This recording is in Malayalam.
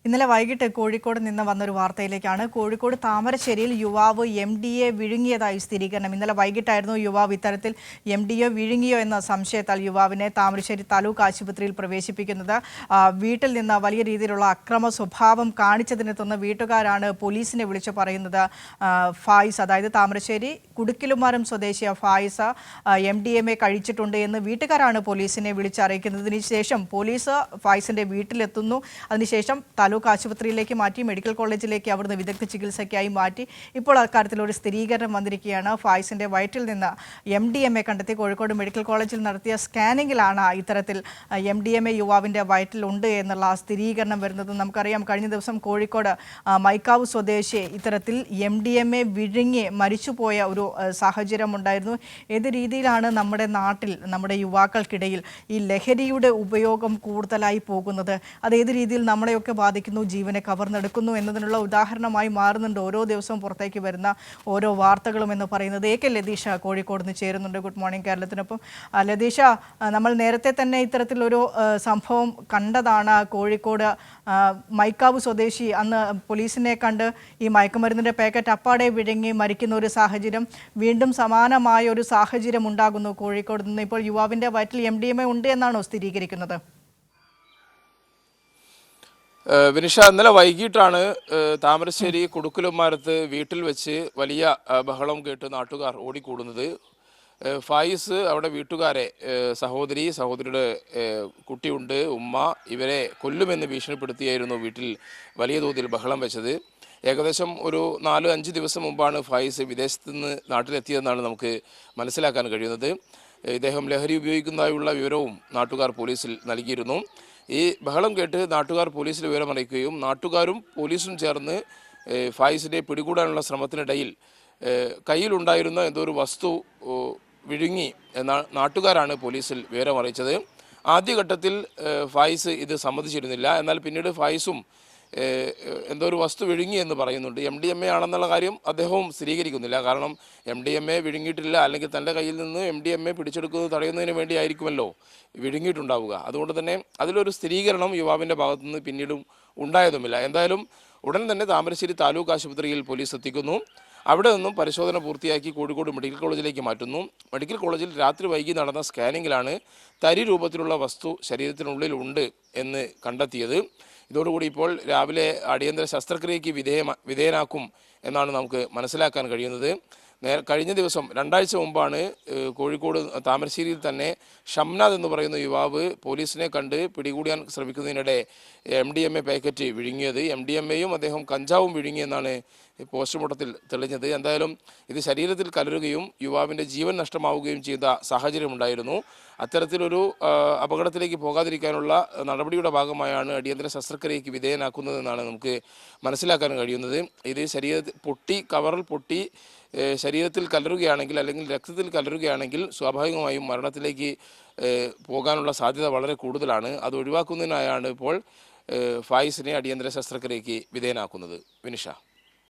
ഇന്നലെ വൈകിട്ട് കോഴിക്കോട് നിന്ന് വന്നൊരു വാർത്തയിലേക്കാണ്. കോഴിക്കോട് താമരശ്ശേരിയിൽ യുവാവ് MDA വിഴുങ്ങിയതായി സ്ഥിരീകരണം. ഇന്നലെ വൈകിട്ടായിരുന്നു യുവാവ് ഇത്തരത്തിൽ MDA വിഴുങ്ങിയോ എന്ന സംശയത്താൽ യുവാവിനെ താമരശ്ശേരി താലൂക്ക് ആശുപത്രിയിൽ പ്രവേശിപ്പിക്കുന്നത്. വീട്ടിൽ നിന്ന് വലിയ രീതിയിലുള്ള അക്രമ സ്വഭാവം കാണിച്ചതിനെ തുടർന്ന് വീട്ടുകാരാണ് പോലീസിനെ വിളിച്ചു പറയുന്നത്. ഫായിസ്, അതായത് താമരശ്ശേരി കുടുക്കിലുമാരം സ്വദേശിയ ഫായിസ് MDMA കഴിച്ചിട്ടുണ്ട് എന്ന് വീട്ടുകാരാണ് പോലീസിനെ വിളിച്ചറിയിക്കുന്നതിന് ശേഷം പോലീസ് ഫായിസിന്റെ വീട്ടിലെത്തുന്നു. അതിനുശേഷം താലൂക്ക് ആശുപത്രിയിലേക്ക് മാറ്റി, മെഡിക്കൽ കോളേജിലേക്ക് അവിടുന്ന് വിദഗ്ധ ചികിത്സയ്ക്കായി മാറ്റി. ഇപ്പോൾ അക്കാര്യത്തിലൊരു സ്ഥിരീകരണം വന്നിരിക്കുകയാണ്. ഫായിസിന്റെ വയറ്റിൽ നിന്ന് MDMA കണ്ടെത്തി. കോഴിക്കോട് മെഡിക്കൽ കോളേജിൽ നടത്തിയ സ്കാനിങ്ങിലാണ് ഇത്തരത്തിൽ MDMA യുവാവിന്റെ വയറ്റിലുണ്ട് എന്നുള്ള സ്ഥിരീകരണം വരുന്നത്. നമുക്കറിയാം, കഴിഞ്ഞ ദിവസം കോഴിക്കോട് മൈക്കാവ് സ്വദേശി ഇത്തരത്തിൽ MDMA വിഴുങ്ങി മരിച്ചുപോയ ഒരു സാഹചര്യമുണ്ടായിരുന്നു. ഏത് രീതിയിലാണ് നമ്മുടെ നാട്ടിൽ, നമ്മുടെ യുവാക്കൾക്കിടയിൽ ഈ ലഹരിയുടെ ഉപയോഗം കൂടുതലായി പോകുന്നത്, അതേത് രീതിയിൽ നമ്മളെയൊക്കെ ബാധിക്കുന്നു, ജീവനെ കവർന്നെടുക്കുന്നു എന്നതിനുള്ള ഉദാഹരണമായി മാറുന്നുണ്ട് ഓരോ ദിവസവും പുറത്തേക്ക് വരുന്ന ഓരോ വാർത്തകളും എന്ന് പറയുന്നത്. AK ലതീഷ കോഴിക്കോട് നിന്ന് ചേരുന്നുണ്ട്. Good morning കേരളത്തിനൊപ്പം. ലതീഷ, നമ്മൾ നേരത്തെ തന്നെ ഇത്തരത്തിലൊരു സംഭവം കണ്ടതാണ്. കോഴിക്കോട് മൈക്കാവ് സ്വദേശി അന്ന് പോലീസിനെ കണ്ട് ഈ മയക്കുമരുന്നിൻ്റെ പാക്കറ്റ് അപ്പാടെ വിഴുങ്ങി മരിക്കുന്ന ഒരു സാഹചര്യം, വീണ്ടും സമാനമായ ഒരു സാഹചര്യം ഉണ്ടാകുന്നു കോഴിക്കോട് നിന്ന്. ഇപ്പോൾ യുവാവിൻ്റെ വയറ്റിൽ MDMA ഉണ്ട് എന്നാണോ സ്ഥിരീകരിക്കുന്നത്? വിനിഷ, ഇന്നലെ വൈകിട്ടാണ് താമരശ്ശേരി കുടുക്കലുമാരത്ത് വീട്ടിൽ വെച്ച് വലിയ ബഹളം കേട്ട് നാട്ടുകാർ ഓടിക്കൂടുന്നത്. ഫായിസ് അവിടെ വീട്ടുകാരെ, സഹോദരിയുടെ കുട്ടിയുണ്ട്, ഉമ്മ, ഇവരെ കൊല്ലുമെന്ന് ഭീഷണിപ്പെടുത്തിയായിരുന്നു വീട്ടിൽ വലിയ തോതിൽ ബഹളം വെച്ചത്. ഏകദേശം ഒരു 4-5 ദിവസം മുമ്പാണ് ഫായിസ് വിദേശത്ത് നിന്ന് നാട്ടിലെത്തിയതെന്നാണ് നമുക്ക് മനസ്സിലാക്കാൻ കഴിയുന്നത്. ഇദ്ദേഹം ലഹരി ഉപയോഗിക്കുന്നതായുള്ള വിവരവും നാട്ടുകാർ പോലീസിൽ നൽകിയിരുന്നു. ഈ ബഹളം കേട്ട് നാട്ടുകാർ പോലീസിൽ വിവരമറിയിക്കുകയും നാട്ടുകാരും പോലീസും ചേർന്ന് ഫായിസിനെ പിടികൂടാനുള്ള ശ്രമത്തിനിടയിൽ കയ്യിലുണ്ടായിരുന്ന എന്തോ ഒരു വസ്തു വിഴുങ്ങി എന്ന നാട്ടുകാരാണ് പോലീസിൽ വിവരമറിയിച്ചത്. ആദ്യഘട്ടത്തിൽ ഫായിസ് ഇത് സമ്മതിച്ചിരുന്നില്ല. എന്നാൽ പിന്നീട് ഫായിസും എന്തോ ഒരു വസ്തു വിഴുങ്ങി എന്ന് പറയുന്നുണ്ട്. MDMA ആണെന്നുള്ള കാര്യം അദ്ദേഹവും സ്ഥിരീകരിക്കുന്നില്ല. കാരണം MDMA വിഴുങ്ങിയിട്ടില്ല, അല്ലെങ്കിൽ തൻ്റെ കയ്യിൽ നിന്ന് MDMA പിടിച്ചെടുക്കുന്നത് തടയുന്നതിന് വേണ്ടിയായിരിക്കുമല്ലോ വിഴുങ്ങിയിട്ടുണ്ടാവുക. അതുകൊണ്ട് തന്നെ അതിലൊരു സ്ഥിരീകരണം യുവാവിൻ്റെ ഭാഗത്തുനിന്ന് പിന്നീടും ഉണ്ടായതുമില്ല. എന്തായാലും ഉടൻ തന്നെ താമരശ്ശേരി താലൂക്ക് ആശുപത്രിയിൽ പോലീസ് എത്തിക്കുന്നു. അവിടെ നിന്നും പരിശോധന പൂർത്തിയാക്കി കോഴിക്കോട് മെഡിക്കൽ കോളേജിലേക്ക് മാറ്റുന്നു. മെഡിക്കൽ കോളേജിൽ രാത്രി വൈകി നടന്ന സ്കാനിങ്ങിലാണ് തരി രൂപത്തിലുള്ള വസ്തു ശരീരത്തിനുള്ളിൽ ഉണ്ട് എന്ന് കണ്ടെത്തിയത്. ഇതോടുകൂടി ഇപ്പോൾ രാവിലെ അടിയന്തര ശസ്ത്രക്രിയയ്ക്ക് വിധേയനാക്കും എന്നാണ് നമുക്ക് മനസ്സിലാക്കാൻ കഴിയുന്നത്. കഴിഞ്ഞ ദിവസം 2 ആഴ്ച മുമ്പാണ് കോഴിക്കോട് താമരശ്ശേരിയിൽ തന്നെ ഷംനാഥ് എന്ന് പറയുന്ന യുവാവ് പോലീസിനെ കണ്ട് പിടികൂടാൻ ശ്രമിക്കുന്നതിനിടെ MDMA പാക്കറ്റ് വിഴുങ്ങിയത്. MDMAയും അദ്ദേഹം കഞ്ചാവും വിഴുങ്ങിയെന്നാണ് പോസ്റ്റ്മോർട്ടത്തിൽ തെളിഞ്ഞത്. എന്തായാലും ഇത് ശരീരത്തിൽ കലരുകയും യുവാവിൻ്റെ ജീവൻ നഷ്ടമാവുകയും ചെയ്ത സാഹചര്യമുണ്ടായിരുന്നു. അത്തരത്തിലൊരു അപകടത്തിലേക്ക് പോകാതിരിക്കാനുള്ള നടപടിയുടെ ഭാഗമായാണ് അടിയന്തര ശസ്ത്രക്രിയയ്ക്ക് വിധേയനാക്കുന്നതെന്നാണ് നമുക്ക് മനസ്സിലാക്കാൻ കഴിയുന്നത്. ഇത് ശരീരത്തിൽ കവറിൽ പൊട്ടി ശരീരത്തിൽ കലരുകയാണെങ്കിൽ, അല്ലെങ്കിൽ രക്തത്തിൽ കലരുകയാണെങ്കിൽ സ്വാഭാവികമായും മരണത്തിലേക്ക് പോകാനുള്ള സാധ്യത വളരെ കൂടുതലാണ്. അത് ഒഴിവാക്കുന്നതിനായാണ് ഇപ്പോൾ ഫായിസിനെ അടിയന്തര ശസ്ത്രക്രിയയ്ക്ക് വിധേയനാക്കുന്നത്. വിനിഷ.